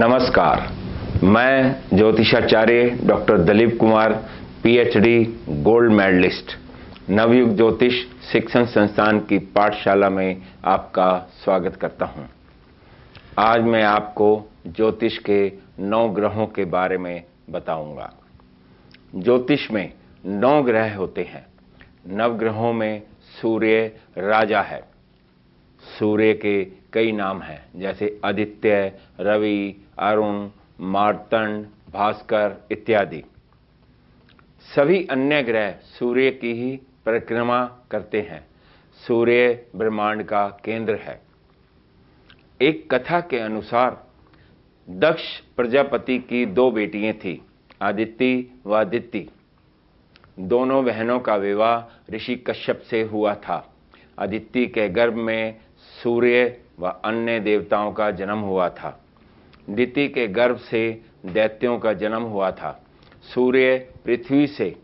नमस्कार, मैं ज्योतिषाचार्य doctor Dilip Kumar, PhD gold medalist, Navyug Jyotish Shikshan संस्थान की पाठशाला में आपका स्वागत करता हूं। आज मैं आपको ज्योतिष के 9 ग्रहों के बारे में बताऊंगा। ज्योतिष में 9 ग्रह होते हैं। नवग्रहों में सूर्य राजा है। सूर्य के कई नाम हैं, जैसे आदित्य, रवि, अरुण, मार्तंड, भास्कर इत्यादि। सभी अन्य ग्रह सूर्य की ही परिक्रमा करते हैं। सूर्य ब्रह्मांड का केंद्र है। एक कथा के अनुसार दक्ष प्रजापति की 2 बेटियां थीं, अदिति व दिति। दोनों बहनों का विवाह ऋषि कश्यप से हुआ था। अदिति के गर्भ में सूर्य व अन्य देवताओं का जन्म हुआ था। दिति के गर्भ से दैत्यों का जन्म हुआ था। सूर्य पृथ्वी से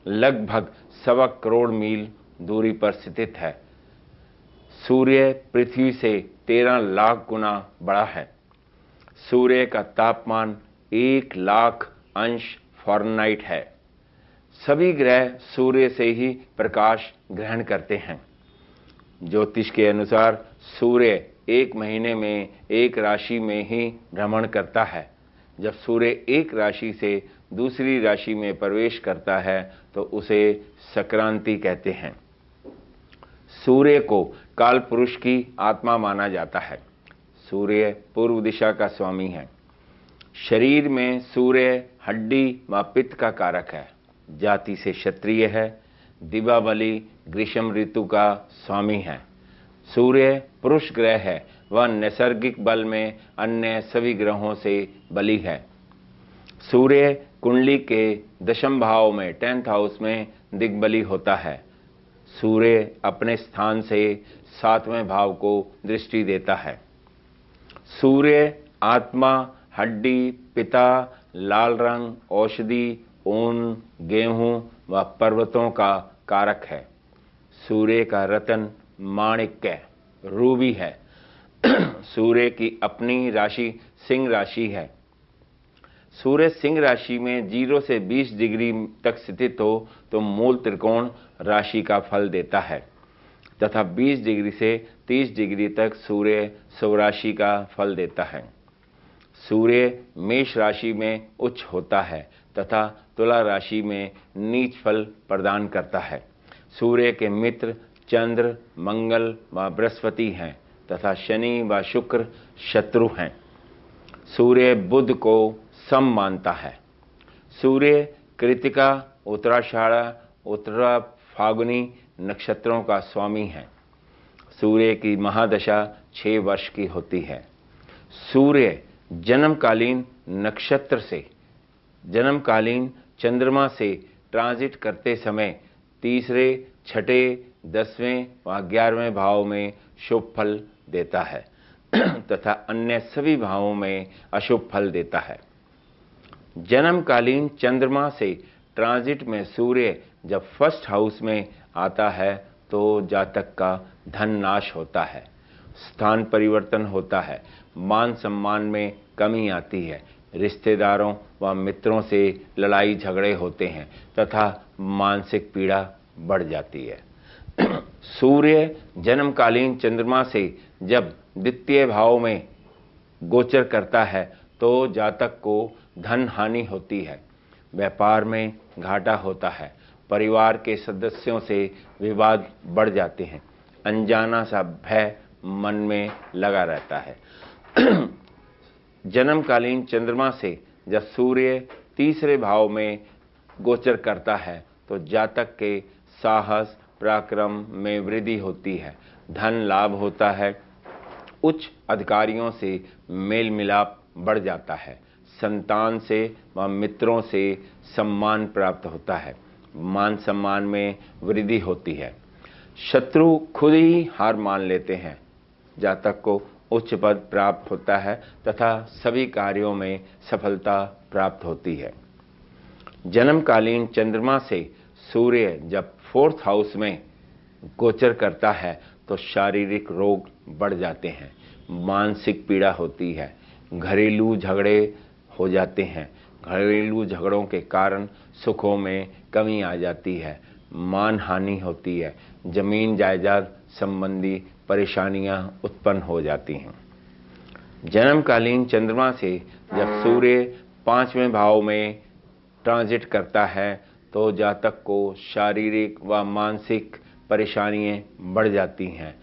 लगभग 1.25 करोड़ मील दूरी पर स्थित है। सूर्य पृथ्वी से 13 लाख गुना बड़ा है। सूर्य का तापमान 1 लाख अंश फ़ारेनहाइट है। सभी ग्रह सूर्य से ही प्रकाश ग्रहण करते हैं। ज्योतिष के अनुसार सूर्य 1 महीने में एक राशि में ही भ्रमण करता है। जब सूर्य एक राशि से दूसरी राशि में प्रवेश करता है तो उसे संक्रांति कहते हैं। सूर्य को काल पुरुष की आत्मा माना जाता है। सूर्य पूर्व दिशा का स्वामी है। शरीर में सूर्य हड्डी व पित्त का कारक है। जाति से क्षत्रिय है। दीपावली ग्रीष्म ऋतु का स्वामी है। सूर्य पुरुष ग्रह है। वह नैसर्गिक बल में अन्य सभी ग्रहों से बली है। सूर्य कुंडली के 10वें भाव में 10th हाउस में दिग्बली होता है। सूर्य अपने स्थान से 7वें भाव को दृष्टि देता है। सूर्य आत्मा, हड्डी, पिता, लाल रंग, औषधि, ऊन, गेहूं व पर्वतों का कारक है। सूर्य का रत्न माणिक्य रूबी है। सूर्य की अपनी राशि सिंह राशि है। सूर्य सिंह राशि में 0 से 20 डिग्री तक स्थित हो तो मूल त्रिकोण राशि का फल देता है तथा 20 डिग्री से 30 डिग्री तक सूर्य स्वराशि का फल देता है। सूर्य मेष राशि में उच्च होता है तथा तुला राशि में नीच फल प्रदान करता है। सूर्य के मित्र चंद्र, मंगल व बृहस्पति हैं तथा शनि व शुक्र शत्रु हैं। सूर्य बुध को सम मानता है। सूर्य कृतिका, उत्तराषाढ़, उत्तरा फाल्गुनी नक्षत्रों का स्वामी है। सूर्य की महादशा 6 वर्ष की होती है। सूर्य जन्मकालीन नक्षत्र से जन्मकालीन चंद्रमा से ट्रांजिट करते समय तीसरे, छठे, 10वें व 11वें भाव में शुभ फल देता है तथा अन्य सभी भावों में अशुभ फल देता है। जन्मकालीन चंद्रमा से ट्रांजिट में सूर्य जब 1st हाउस में आता है तो जातक का धन नाश होता है, स्थान परिवर्तन होता है, मान सम्मान में कमी आती है, रिश्तेदारों व मित्रों से लड़ाई झगड़े होते हैं तथा मानसिक पीड़ा बढ़ जाती है। सूर्य जन्मकालीन चंद्रमा से जब द्वितीय भाव में गोचर करता है तो जातक को धन हानि होती है, व्यापार में घाटा होता है, परिवार के सदस्यों से विवाद बढ़ जाते हैं, अनजाना सा भय मन में लगा रहता है। जन्मकालीन चंद्रमा से जब सूर्य तीसरे भाव में गोचर करता है तो जातक के साहस पराक्रम में वृद्धि होती है, धन लाभ होता है, उच्च अधिकारियों से मेल मिलाप बढ़ जाता है, संतान से व मित्रों से सम्मान प्राप्त होता है, मान सम्मान में वृद्धि होती है। शत्रु खुद ही हार मान लेते हैं। जातक को उच्च पद प्राप्त होता है तथा सभी कार्यों में सफलता प्राप्त होती है। जन्मकालीन चंद्रमा से सूर्य जब 4th हाउस में गोचर करता है तो शारीरिक रोग बढ़ जाते हैं, मानसिक पीड़ा होती है, घरेलू झगड़े हो जाते हैं। घरेलू झगड़ों के कारण सुखों में कमी आ जाती है, मान हानि होती है, जमीन जायदाद संबंधी परेशानियां उत्पन्न हो जाती हैं। जन्मकालीन चंद्रमा से जब सूर्य 5वें भाव में ट्रांजिट करता है तो जातक को शारीरिक व मानसिक परेशानियां बढ़ जाती हैं,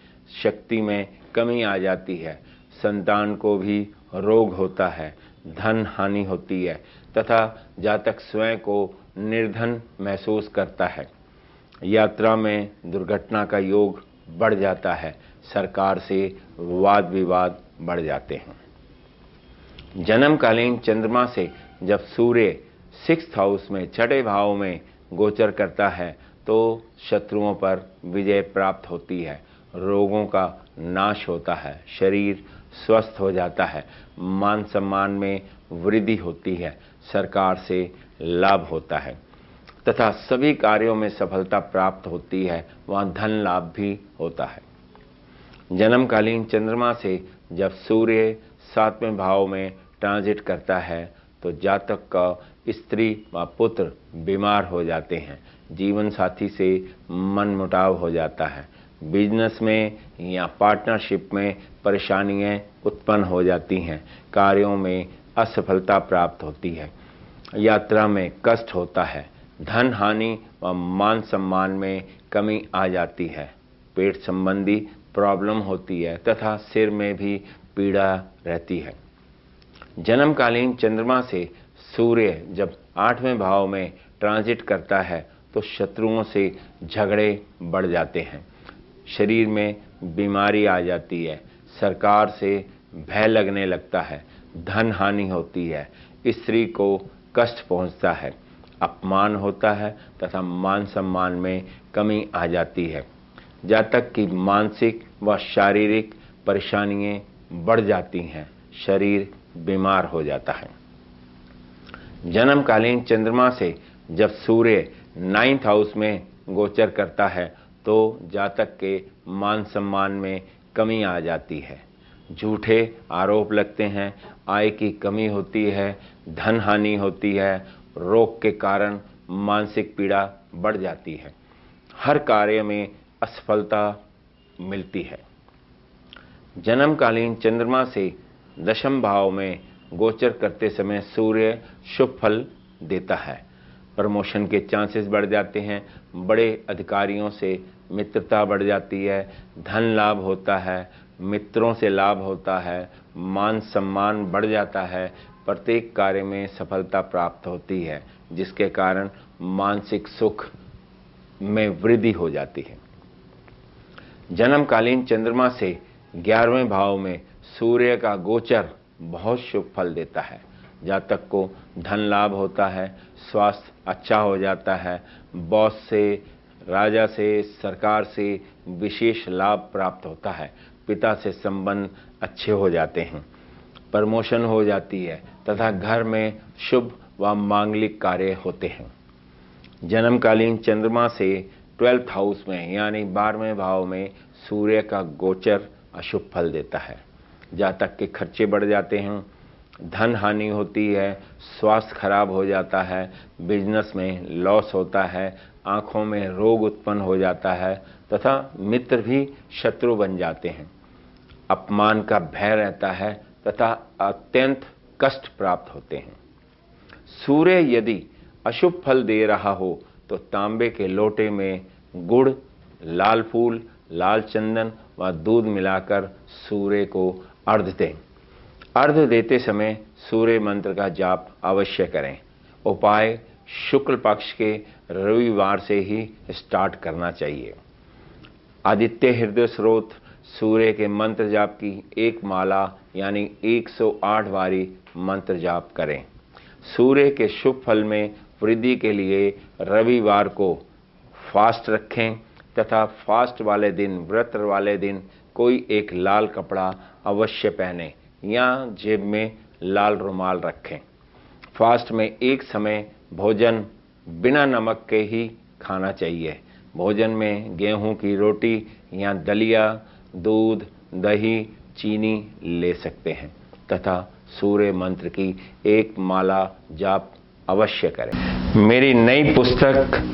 शक्ति में कमी आ जाती है, संतान को भी रोग होता है, धन हानि होती है तथा जातक स्वयं को निर्धन महसूस करता है। यात्रा में दुर्घटना का योग बढ़ जाता है, सरकार से वाद विवाद बढ़ जाते हैं। जन्मकालीन चंद्रमा से जब सूर्य 6th हाउस में 6ठे भाव में गोचर करता है तो शत्रुओं पर विजय प्राप्त होती है, रोगों का नाश होता है, शरीर स्वस्थ हो जाता है, मान सम्मान में वृद्धि होती है, सरकार से लाभ होता है तथा सभी कार्यों में सफलता प्राप्त होती है, वहाँ धन लाभ भी होता है। जन्मकालीन चंद्रमा से जब सूर्य 7वें भाव में ट्रांजिट करता है तो जातक का स्त्री व पुत्र बीमार हो जाते हैं, जीवन साथी से मनमुटाव हो जाता है, बिजनेस में या पार्टनरशिप में परेशानियां उत्पन्न हो जाती हैं, कार्यों में असफलता प्राप्त होती है, यात्रा में कष्ट होता है, धन हानि व मान सम्मान में कमी आ जाती है, पेट संबंधी प्रॉब्लम होती है तथा सिर में भी पीड़ा रहती है। जन्मकालीन चंद्रमा से सूर्य जब 8वें भाव में ट्रांजिट करता है तो शत्रुओं से झगड़े बढ़ जाते हैं, शरीर में बीमारी आ जाती है, सरकार से भय लगने लगता है, धन हानि होती है, स्त्री को कष्ट पहुंचता है, अपमान होता है तथा मान सम्मान में कमी आ जाती है, जातक की मानसिक व शारीरिक परेशानियां बढ़ जाती हैं, शरीर बीमार हो जाता है। जन्मकालीन चंद्रमा से जब सूर्य 9th हाउस में गोचर करता है तो जातक के मान सम्मान में कमी आ जाती है, झूठे आरोप लगते हैं, आय की कमी होती है, धन हानि होती है, रोग के कारण मानसिक पीड़ा बढ़ जाती है, हर कार्य में असफलता मिलती है। जन्मकालीन चंद्रमा से 10वें भाव में गोचर करते समय सूर्य शुभ फल देता है, प्रमोशन के चांसेस बढ़ जाते हैं, बड़े अधिकारियों से मित्रता बढ़ जाती है, धन लाभ होता है, मित्रों से लाभ होता है, मान सम्मान बढ़ जाता है, प्रत्येक कार्य में सफलता प्राप्त होती है, जिसके कारण मानसिक सुख में वृद्धि हो जाती है। जन्मकालीन चंद्रमा से 11वें भाव में सूर्य का गोचर बहुत शुभ फल देता है, जातक को धन लाभ होता है, स्वास्थ्य अच्छा हो जाता है, बॉस से, राजा से, सरकार से विशेष लाभ प्राप्त होता है, पिता से संबंध अच्छे हो जाते हैं, प्रमोशन हो जाती है तथा घर में शुभ व मांगलिक कार्य होते हैं। जन्मकालीन चंद्रमा से 12th हाउस में यानी 12वें भाव में सूर्य का गोचर अशुभ फल देता है, जातक के खर्चे बढ़ जाते हैं, धन हानि होती है, स्वास्थ्य खराब हो जाता है, बिजनेस में लॉस होता है, आंखों में रोग उत्पन्न हो जाता है तथा मित्र भी शत्रु बन जाते हैं, अपमान का भय रहता है तथा अत्यंत कष्ट प्राप्त होते हैं। सूर्य यदि अशुभ फल दे रहा हो तो तांबे के लोटे में गुड़, लाल फूल, लाल चंदन व दूध मिलाकर सूर्य को अर्घ दें। अर्घ देते समय सूर्य मंत्र का जाप अवश्य करें। उपाय शुक्ल पक्ष के रविवार से ही स्टार्ट करना चाहिए। आदित्य हृदय स्रोत सूर्य के मंत्र जाप की एक माला यानी 108 बारी मंत्र जाप करें। सूर्य के शुभ फल में वृद्धि के लिए रविवार को फास्ट रखें तथा फास्ट वाले दिन, व्रत वाले दिन कोई एक लाल कपड़ा अवश्य पहने या जेब में लाल रुमाल रखें। फास्ट में एक समय भोजन बिना नमक के ही खाना चाहिए। भोजन में गेहूं की रोटी या दलिया, दूध, दही, चीनी ले सकते हैं तथा सूर्य मंत्र की एक माला जाप अवश्य करें। मेरी नई पुस्तक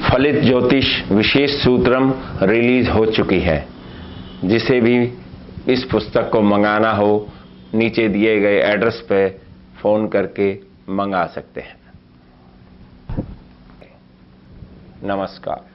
फलित ज्योतिष विशेष सूत्रम रिलीज हो चुकी है। जिसे भी इस पुस्तक को मंगाना हो, नीचे दिए गए एड्रेस पे फोन करके मंगा सकते हैं। नमस्कार।